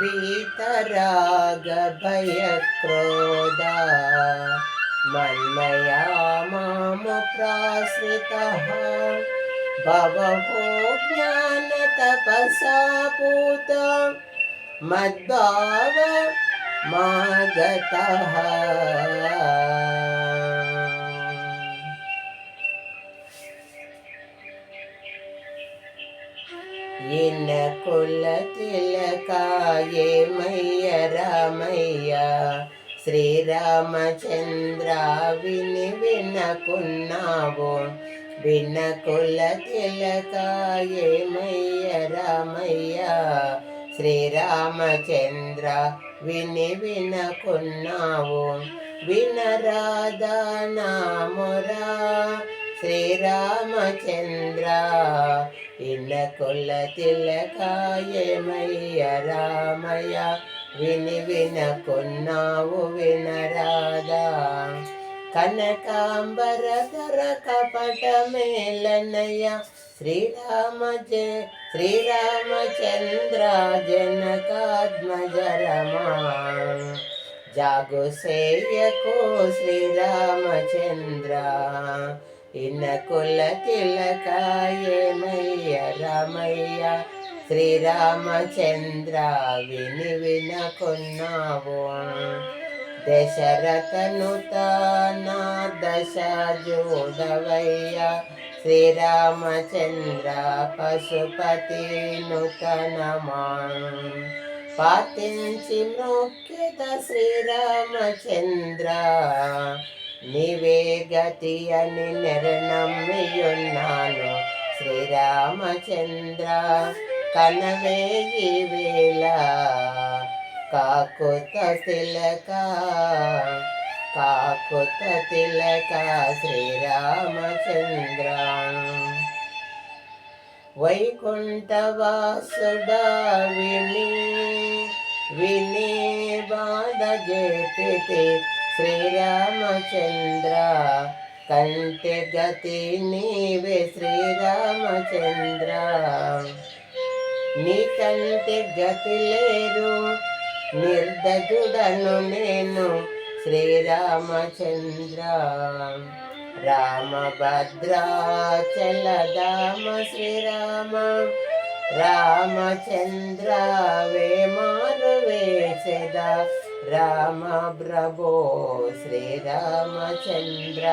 भीतराग भयक्रोधा मन्मया मामुपाश्रितः भवभो ज्ञानतपसा पूता मद्भाव मागतः। इन कुल तिलकाये मैय रामయ్య శ్రీరామచంద్ర విని వినకున్నావు విన కుల తిలకాయే మయ్య రామయ్య శ్రీరామచంద్ర విని వినకున్నావు వినరాదా నామురా శ్రీరామచంద్ర ఇన్న కుల తిలకాయే మయ్య రామయ్య విని వినకున్నావు వినరాదా కనకాంబరధర కపట మేలనయ శ్రీరామచంద్ర జనకాత్మజరమా జాగు సేయకు శ్రీరామచంద్ర ఇన్న కుల తిలకాయే మయ్య రామయ్య శ్రీరామచంద్ర విని వినకున్నావు దశరథనుత నా దశ జోడవయ్య శ్రీరామచంద్ర పశుపతి నూతనమా పాతించి మృఖ్యత శ్రీరామచంద్ర నీవే గతి అని నిర్ణమ్మియున్నాను శ్రీరామచంద్ర కనవేయి వేళ కాకుత తిలక శ్రీరామచంద్ర వైకుంఠవాసుడా విని బాధ జపితే శ్రీరామచంద్ర కంటి గతి నీవే శ్రీరామచంద్ర నీ కంటి గతి లేరు నిర్దజుడను నేను శ్రీరామచంద్ర రామభద్రాచలధామ శ్రీరామ రామచంద్ర వేమారు వేసెద రామ ప్రభో శ్రీరామచంద్ర